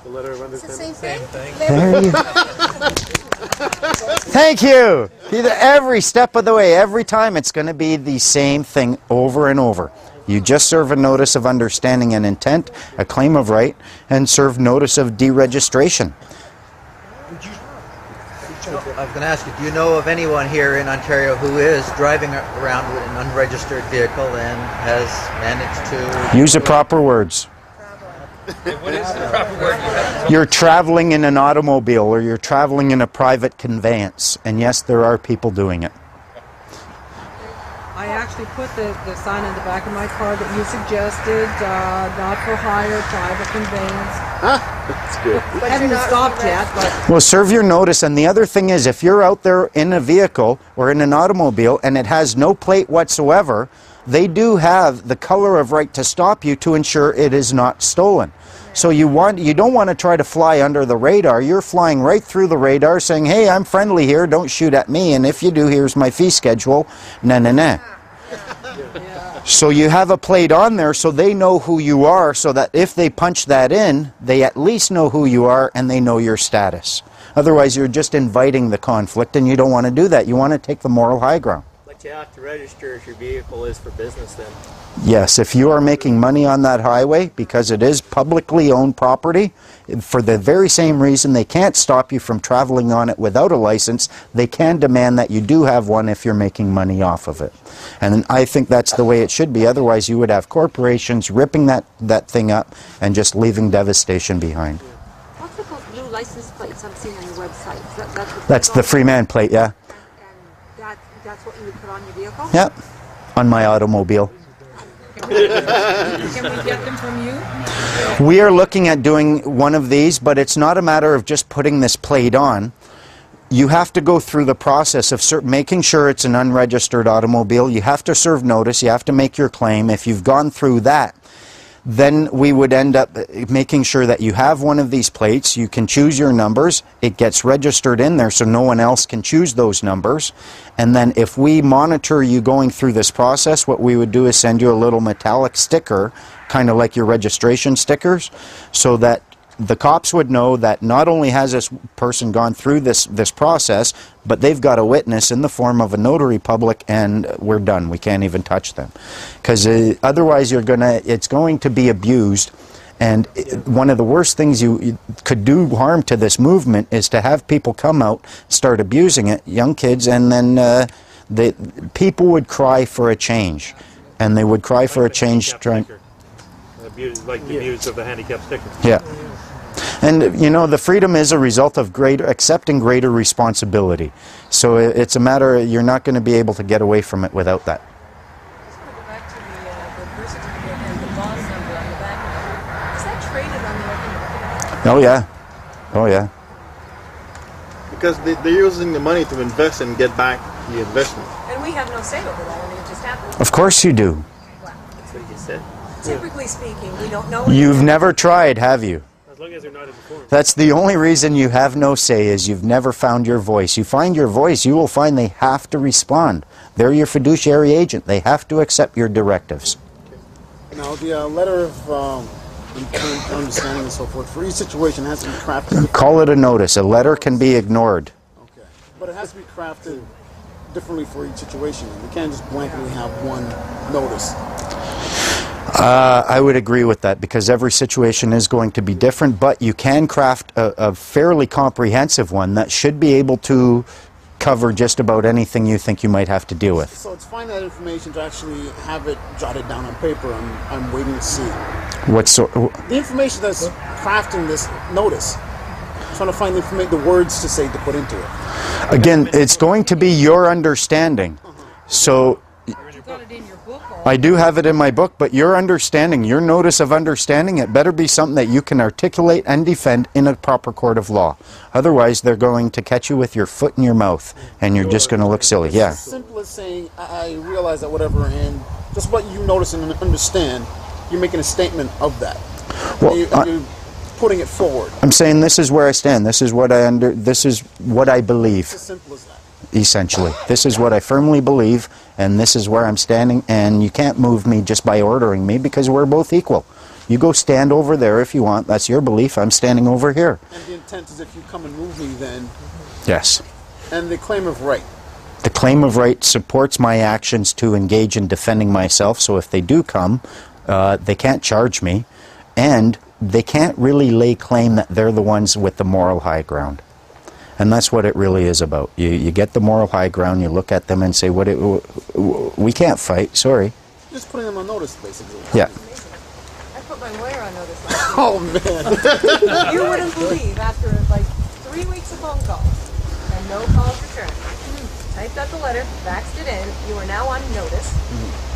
The letter of understanding? It's the same thing. There you Thank you. Every step of the way, every time, it's going to be the same thing over and over. You just serve a notice of understanding and intent, a claim of right, and serve notice of deregistration. I was going to ask you, do you know of anyone here in Ontario who is driving around with an unregistered vehicle and has managed to... Use the proper words. What is the proper word? You're traveling in an automobile or you're traveling in a private conveyance. And yes, there are people doing it. I actually put the sign on the back of my car that you suggested, not for hire, private conveyance. That's good. I haven't stopped yet, but... Well, serve your notice. And the other thing is, if you're out there in a vehicle or in an automobile and it has no plate whatsoever, they do have the color of right to stop you to ensure it is not stolen. So you don't want to try to fly under the radar. You're flying right through the radar saying, hey, I'm friendly here, don't shoot at me, and if you do, here's my fee schedule, nah. So you have a plate on there so they know who you are, so that if they punch that in, they at least know who you are and they know your status. Otherwise, you're just inviting the conflict, and you don't want to do that. You want to take the moral high ground. You have to register if your vehicle is for business then. Yes, if you are making money on that highway, because it is publicly owned property, for the very same reason they can't stop you from traveling on it without a license, they can demand that you do have one if you're making money off of it. And I think that's the way it should be. Otherwise, you would have corporations ripping that thing up and just leaving devastation behind. What's with those blue license plates I'm seeing on your website? That's the Freeman plate, yeah. That's what you would put on your vehicle? Yep, on my automobile. Can we get them from you? We are looking at doing one of these, but it's not a matter of just putting this plate on. You have to go through the process of making sure it's an unregistered automobile. You have to serve notice. You have to make your claim. If you've gone through that, then we would end up making sure that you have one of these plates. You can choose your numbers. It gets registered in there so no one else can choose those numbers. And then if we monitor you going through this process, what we would do is send you a little metallic sticker, kind of like your registration stickers, so that the cops would know that not only has this person gone through this process, but they've got a witness in the form of a notary public, and we're done. We can't even touch them. Because otherwise it's going to be abused. And one of the worst things you could do harm to this movement is to have people come out, start abusing it, young kids, and then people would cry for a change. And they would cry for a change. Like the abuse of the handicap sticker. Yeah. And, you know, the freedom is a result of accepting greater responsibility. So it's a matter, you're not going to be able to get away from it without that. I just want to go back to the birth certificate and the boss number on the back of it. Is that traded on the open market? Oh, yeah. Oh, yeah. Because they're using the money to invest and get back the investment. And we have no say over that. I mean, it just happens. Of course you do. Wow. That's what you said. Typically speaking, we don't know. You've never tried, have you? As long as they're not informed. That's the only reason you have no say, is you've never found your voice. You find your voice, you will find they have to respond. They're your fiduciary agent. They have to accept your directives. Now, the letter of understanding and so forth, for each situation has to be crafted. Call it a notice. A letter can be ignored. Okay. But it has to be crafted differently for each situation. We can't just blankly have one notice. I would agree with that, because every situation is going to be different, but you can craft a fairly comprehensive one that should be able to cover just about anything you think you might have to deal with. So it's find that information to actually have it jotted down on paper. I'm waiting to see. What sort? The information that's crafting this notice. I'm trying to find the words to say to put into it. Again, it's going to be your understanding. So I do have it in my book, but your understanding, your notice of understanding, it better be something that you can articulate and defend in a proper court of law. Otherwise, they're going to catch you with your foot in your mouth, and you're just going to look silly. Yeah. It's as simple as saying, I realize that whatever, and just what you notice and understand, you're making a statement of that. Well, you're putting it forward. I'm saying this is where I stand. This is what I believe. It's as simple as that. Essentially, this is what I firmly believe, and this is where I'm standing, and you can't move me just by ordering me, because we're both equal. You go stand over there if you want. That's your belief. I'm standing over here. And the intent is if you come and move me, then. Yes. And the claim of right. The claim of right supports my actions to engage in defending myself, so if they do come, they can't charge me, and they can't really lay claim that they're the ones with the moral high ground. And that's what it really is about. You get the moral high ground, you look at them and say, we can't fight, sorry. Just putting them on notice, basically. Yeah. I put my lawyer on notice last week. Oh, man. You wouldn't believe, after like 3 weeks of phone calls and no calls returned, typed out the letter, faxed it in, you are now on notice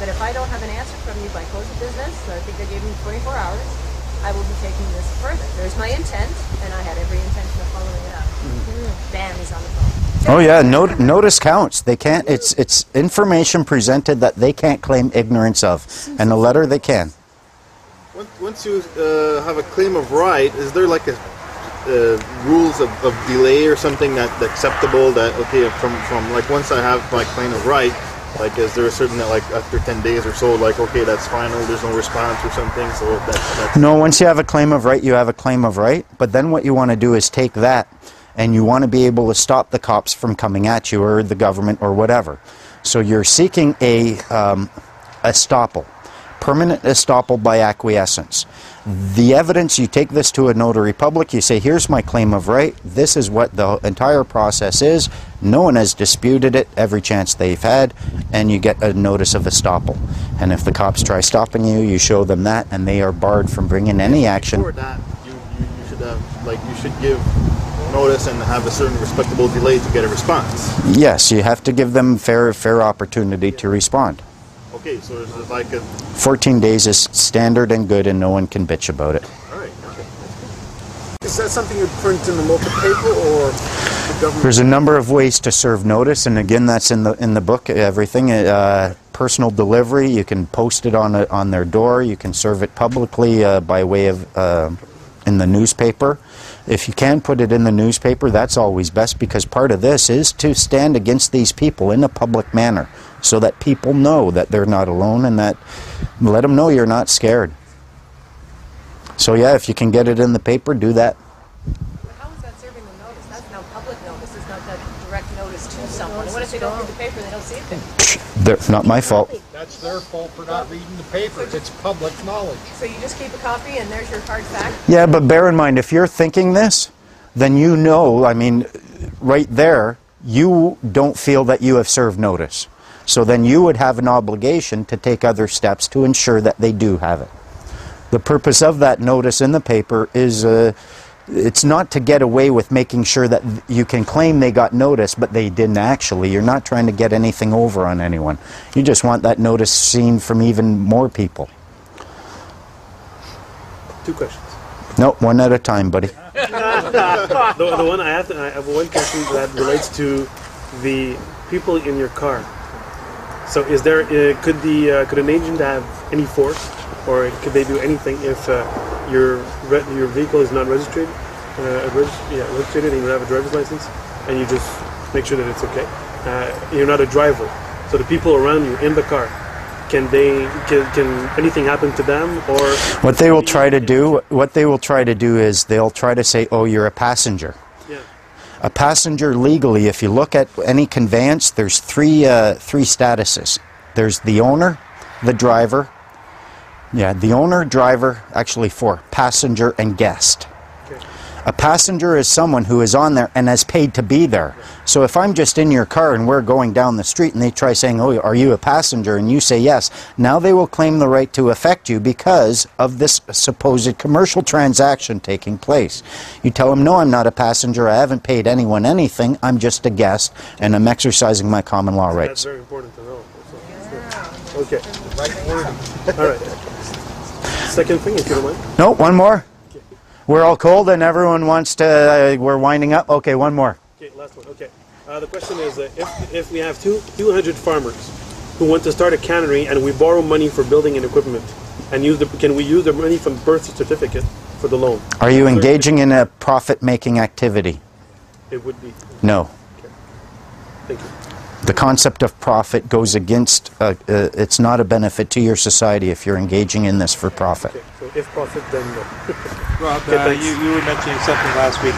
that if I don't have an answer from you by close of business, I think I gave him 24 hours, I will be taking this further. There's my intent, and I had every intention of following it up. Bam, he's on the phone. Oh yeah, notice counts. They can't, it's information presented that they can't claim ignorance of. And the letter they can. Once you have a claim of right, is there like a rules of delay or something that's acceptable, that okay, from like once I have my claim of right, like is there a certain that like after 10 days or so, like okay, that's final, there's no response or something, so that's No, once you have a claim of right, you have a claim of right, but then what you want to do is take that and you want to be able to stop the cops from coming at you or the government or whatever. So you're seeking a estoppel, permanent estoppel by acquiescence. The evidence, you take this to a notary public, you say, here's my claim of right, this is what the entire process is, no one has disputed it every chance they've had, and you get a notice of estoppel. And if the cops try stopping you, you show them that, and they are barred from bringing any action. Before that, you should have, like, you should give notice and have a certain respectable delay to get a response. Yes, you have to give them fair opportunity to respond. Okay, so it's like a 14 days is standard and good, and no one can bitch about it. all right. Okay. Is that something you print in the local paper, or the government? There's a number of ways to serve notice, and again, that's in the book. Everything, personal delivery. You can post it on their door. You can serve it publicly by way of in the newspaper. If you can put it in the newspaper, that's always best, because part of this is to stand against these people in a public manner, so that people know that they're not alone, and that let them know you're not scared. So yeah, if you can get it in the paper, do that. But how is that serving the notice? That's no public notice. It's not that direct notice to someone. What if they don't read the paper and they don't see it? They're not my fault. That's their fault for not reading the papers. It's public knowledge. So you just keep a copy and there's your hard fact? Yeah, but bear in mind, if you're thinking this, then you know, I mean, right there, you don't feel that you have served notice. So then you would have an obligation to take other steps to ensure that they do have it. The purpose of that notice in the paper is, it's not to get away with making sure that you can claim they got notice, but they didn't actually. You're not trying to get anything over on anyone. You just want that notice seen from even more people. 2 questions. No, one at a time, buddy. The one I have one question that relates to the people in your car. So, is there could an agent have any force, or could they do anything if your vehicle is not registered, registered, and you don't have a driver's license, and you just make sure that it's okay? You're not a driver, so the people around you in the car, can anything happen to them, or what they will try to do is they'll try to say, oh, you're a passenger. Yeah. A passenger legally, if you look at any conveyance, there's three statuses. There's the owner, the driver. Yeah, the owner, driver, actually 4, passenger and guest. Okay. A passenger is someone who is on there and has paid to be there. So if I'm just in your car and we're going down the street and they try saying, oh, are you a passenger? And you say yes, now they will claim the right to affect you because of this supposed commercial transaction taking place. You tell them, no, I'm not a passenger, I haven't paid anyone anything, I'm just a guest and I'm exercising my common law rights. That's very important to know. Okay. Right word. All right. Second thing, if you don't mind. No, one more. Okay. We're all cold and everyone wants to, we're winding up. Okay, one more. Okay, last one. Okay. The question is, if we have 200 farmers who want to start a cannery and we borrow money for building and equipment, and can we use the money from birth certificate for the loan? Are you engaging in a profit-making activity? It would be. No. Okay. Thank you. The concept of profit goes against, it's not a benefit to your society if you're engaging in this for profit. Okay, so if profit, then no. Rob, Okay, thanks. you were mentioning something last week.